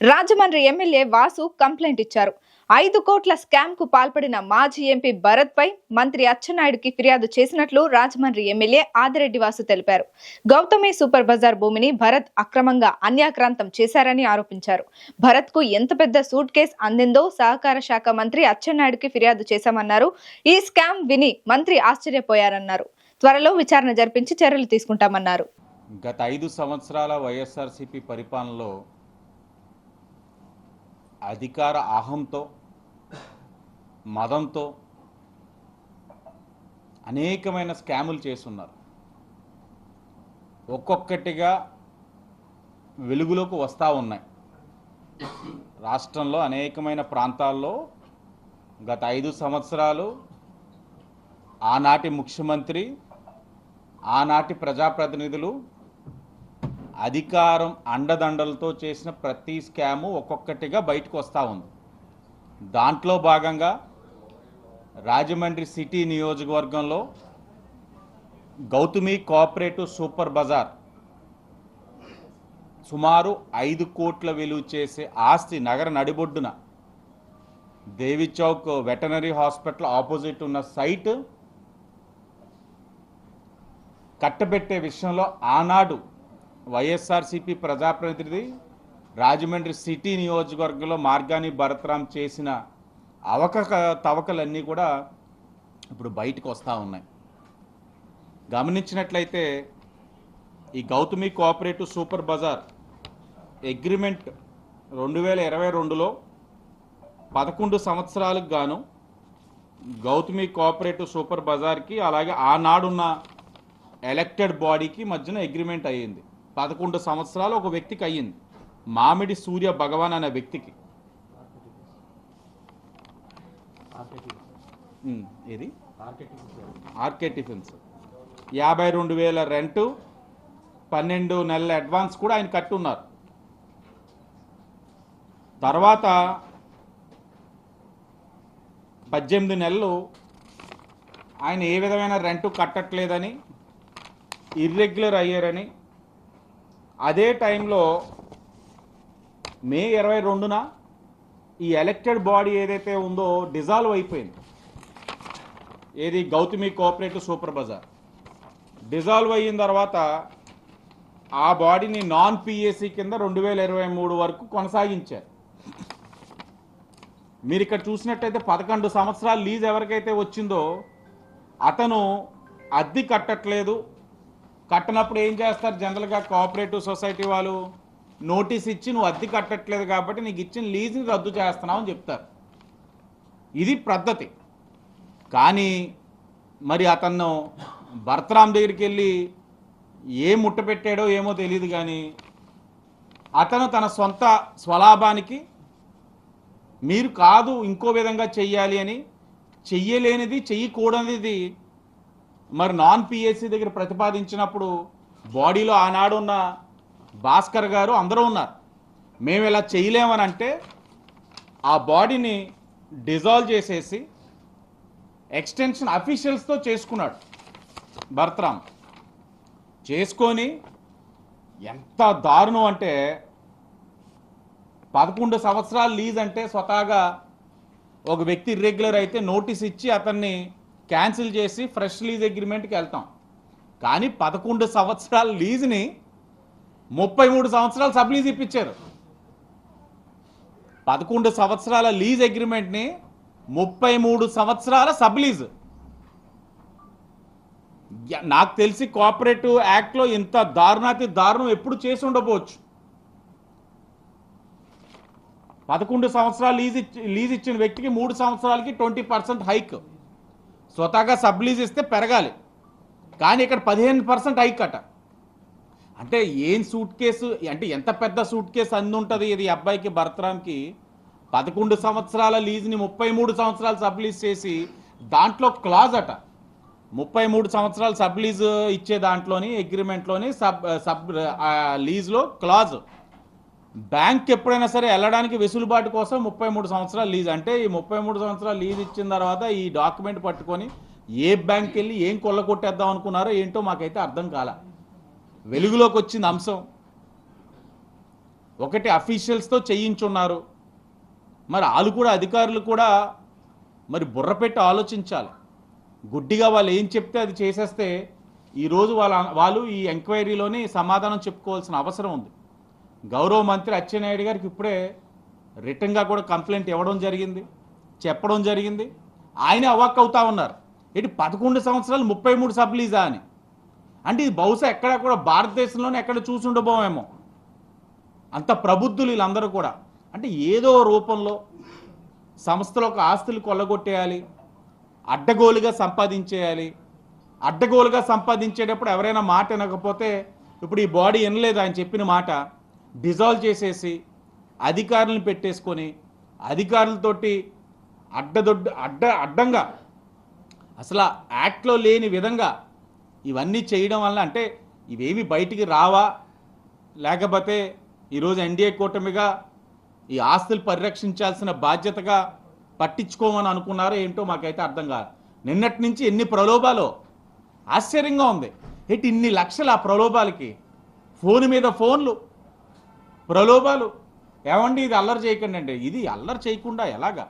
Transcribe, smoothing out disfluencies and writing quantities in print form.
Rajahmundry MLA Vasu complaint ఇచ్చారు. 5 కోట్ల scam కు పాల్పడిన మాజీ ఎంపీ భరత్ పై మంత్రి అచ్చెన్నాయుడికి ఫిర్యాదు చేసినట్లు రాజమండ్రి ఎమ్మెల్యే ఆదిరెడ్డి వాసు తెలిపారు. గౌతమి సూపర్ బజార్ భూమిని భరత్ అక్రమంగా అన్యాక్రాంతం చేశారని ఆరోపించారు. భరత్ కు ఎంత పెద్ద సూట్ కేసు అందిందో సహకార శాఖ మంత్రి అచ్చెన్నాయుడికి ఫిర్యాదు చేశామన్నారు. ఈ స్కామ్ విని మంత్రి ఆశ్చర్యపోయారన్నారు. త్వరలో విచారణ జరిపించి చర్యలు తీసుకుంటామన్నారు. గత 5 సంవత్సరాల వైఎస్ఆర్సీపీ పరిపాలనలో అధికార అహంతో మదంతో అనేకమైన స్కాములు చేస్తున్నారు. ఒక్కొక్కటిగా వెలుగులోకి వస్తూ ఉన్నాయి. రాష్ట్రంలో అనేకమైన ప్రాంతాల్లో గత 5 సంవత్సరాలు ఆనాటి ముఖ్యమంత్రి, ఆనాటి ప్రజాప్రతినిధులు అధికారం అండదండలతో చేసిన ప్రతి స్కాము ఒక్కొక్కటిగా బయటకు వస్తూ ఉంది. దాంట్లో భాగంగా రాజమండ్రి సిటీ నియోజకవర్గంలో గౌతమి కోఆపరేటివ్ సూపర్ బజార్ సుమారు 5 కోట్ల విలువ చేసే ఆస్తి నగర నడిబొడ్డున దేవి చౌక్ వెటనరీ హాస్పిటల్ ఆపోజిట్ ఉన్న సైట్ కట్టబెట్టే విషయంలో ఆనాడు వైఎస్ఆర్సీపీ ప్రజాప్రతినిధి రాజమండ్రి సిటీ నియోజకవర్గంలో మార్గాని భరత్రామ్ చేసిన తవకలన్నీ కూడా ఇప్పుడు బయటకు వస్తూ ఉన్నాయి. గమనించినట్లయితే ఈ Gautami cooperative super bazaar agreement 2022లో 11 సంవత్సరాలకు గాను గౌతమి కోఆపరేటివ్ సూపర్ బజార్కి అలాగే ఆనాడున్న ఎలక్టెడ్ బాడీకి మధ్యన అగ్రిమెంట్ అయ్యింది. 11 సంవత్సరాలు ఒక వ్యక్తికి అయ్యింది, మామిడి సూర్య భగవాన్ అనే వ్యక్తికి. ఇది ఆర్కే టిఫిన్స్ 52,000 రెంటు, 12 నెలల అడ్వాన్స్ కూడా ఆయన కట్టున్నారు. తర్వాత 18 నెలలు ఆయన ఏ విధమైన రెంటు కట్టట్లేదని, ఇర్రెగ్యులర్ అయ్యారని, అదే టైంలో మే 22న ఈ ఎలక్టెడ్ బాడీ ఏదైతే ఉందో డిజాల్వ్ అయిపోయింది. ఏది Gautami cooperative super Bazar dissolve అయిన తర్వాత ఆ బాడీని నాన్ పిఎస్సి కింద 2023 వరకు కొనసాగించారు. మీరు ఇక్కడ చూసినట్టయితే 11 సంవత్సరాలు లీజ్ ఎవరికైతే వచ్చిందో అతను అద్దె కట్టట్లేదు. కట్టనప్పుడు ఏం చేస్తారు జనరల్గా కోఆపరేటివ్ సొసైటీ వాళ్ళు, నోటీస్ ఇచ్చి నువ్వు అద్దె కట్టట్లేదు కాబట్టి నీకు ఇచ్చిన లీజ్ని రద్దు చేస్తున్నావు అని చెప్తారు. ఇది పద్ధతి. కానీ మరి అతను భరత్రామ్ దగ్గరికి వెళ్ళి ఏ ముట్ట పెట్టాడో ఏమో తెలియదు, కానీ అతను తన సొంత స్వలాభానికి మీరు కాదు ఇంకో విధంగా చెయ్యాలి అని చెయ్యలేనిది చెయ్యకూడనిది మరి నాన్ పిఎస్సి దగ్గర ప్రతిపాదించినప్పుడు బాడీలో ఆనాడు ఉన్న భాస్కర్ గారు అందరూ ఉన్నారు. మేము ఇలా చేయలేమని అంటే ఆ బాడీని డిజాల్వ్ చేసేసి ఎక్స్టెన్షన్ అఫీషియల్స్తో చేసుకున్నాడు భరత్రామ్. చేసుకొని ఎంత దారుణం అంటే 11 సంవత్సరాలు లీజ్ అంటే స్వతహాగా ఒక వ్యక్తి ఇర్రెగ్యులర్ అయితే నోటీస్ ఇచ్చి అతన్ని క్యాన్సిల్ చేసి ఫ్రెష్ లీజ్ అగ్రిమెంట్కి వెళ్తాం. కానీ 11 సంవత్సరాల లీజ్ని 33 సంవత్సరాలు సబ్ లీజ్ ఇప్పించారు. 11 సంవత్సరాల లీజ్ అగ్రిమెంట్ని 33 సంవత్సరాల సబ్ లీజ్. నాకు తెలిసి కోఆపరేటివ్ యాక్ట్లో ఇంత దారుణాతి దారుణం ఎప్పుడు చేసి ఉండకపోవచ్చు. 11 సంవత్సరాలు లీజ్ ఇచ్చిన వ్యక్తికి 3 సంవత్సరాలకి 20% హైక్. స్వతహాగా సబ్ లీజ్ ఇస్తే పెరగాలి, కానీ ఇక్కడ 15% హైక్ అట. అంటే ఏం సూట్ కేసు అంటే ఎంత పెద్ద సూట్ కేసు అంది ఉంటుంది ఇది అబ్బాయికి భరత్రామ్కి. 11 సంవత్సరాల లీజ్ని 33 సంవత్సరాలు సబ్ లీజ్ చేసి దాంట్లో క్లాజ్ అట. 33 సంవత్సరాలు సబ్ లీజ్ ఇచ్చే దాంట్లోని అగ్రిమెంట్లోని సబ్ లీజ్లో క్లాజ్. బ్యాంక్ ఎప్పుడైనా సరే వెళ్ళడానికి వెసులుబాటు కోసం 33 సంవత్సరాలు లీజ్. అంటే ఈ 33 సంవత్సరాలు లీజ్ ఇచ్చిన తర్వాత ఈ డాక్యుమెంట్ పట్టుకొని ఏ బ్యాంక్ వెళ్ళి ఏం కొల్ల కొట్టేద్దాం అనుకున్నారో ఏంటో మాకైతే అర్థం కాల. వెలుగులోకి వచ్చింది అంశం. ఒకటి అఫీషియల్స్తో చేయించున్నారు. మరి వాళ్ళు కూడా అధికారులు కూడా మరి బుర్ర పెట్టి ఆలోచించాలి. గుడ్డిగా వాళ్ళు ఏం చెప్తే అది చేసేస్తే ఈరోజు వాళ్ళు ఈ ఎంక్వైరీలోని సమాధానం చెప్పుకోవాల్సిన అవసరం ఉంది. గౌరవ మంత్రి అచ్చెన్నాయుడు గారికి ఇప్పుడే రిటర్న్గా కూడా కంప్లైంట్ ఇవ్వడం జరిగింది, చెప్పడం జరిగింది. ఆయనే అవాక్ అవుతా ఉన్నారు. ఇటు 11 సంవత్సరాలు 33 సబ్ లీజా అని. అంటే ఇది బహుశా ఎక్కడ కూడా భారతదేశంలోనే ఎక్కడ చూసి ఉండబోమేమో. అంత ప్రబుద్ధులు వీళ్ళందరూ కూడా. అంటే ఏదో రూపంలో సంస్థలకు ఆస్తులు కొల్లగొట్టేయాలి, అడ్డగోలుగా సంపాదించేయాలి. అడ్డగోలుగా సంపాదించేటప్పుడు ఎవరైనా మాట వినకపోతే ఇప్పుడు ఈ బాడీ వినలేదు ఆయన చెప్పిన మాట, డిజాల్వ్ చేసేసి అధికారులను పెట్టేసుకొని అధికారులతోటి అడ్డంగా అసలు యాక్ట్లో లేని విధంగా ఇవన్నీ చేయడం వల్ల అంటే ఇవేవి బయటికి రావా, లేకపోతే ఈరోజు ఎన్డీఏ కూటమిగా ఈ ఆస్తులు పరిరక్షించాల్సిన బాధ్యతగా పట్టించుకోమని అనుకున్నారో ఏంటో మాకైతే అర్థం కాదు. నిన్నటి నుంచి ఎన్ని ప్రలోభాలు, ఆశ్చర్యంగా ఉంది. ఇన్ని లక్షలు ఆ ప్రలోభాలకి, ఫోన్ మీద ఫోన్లు, ప్రలోభాలు. ఏమండి ఇది అల్లరి చేయకండి అంటే ఇది అల్లరి చేయకుండా ఎలాగా?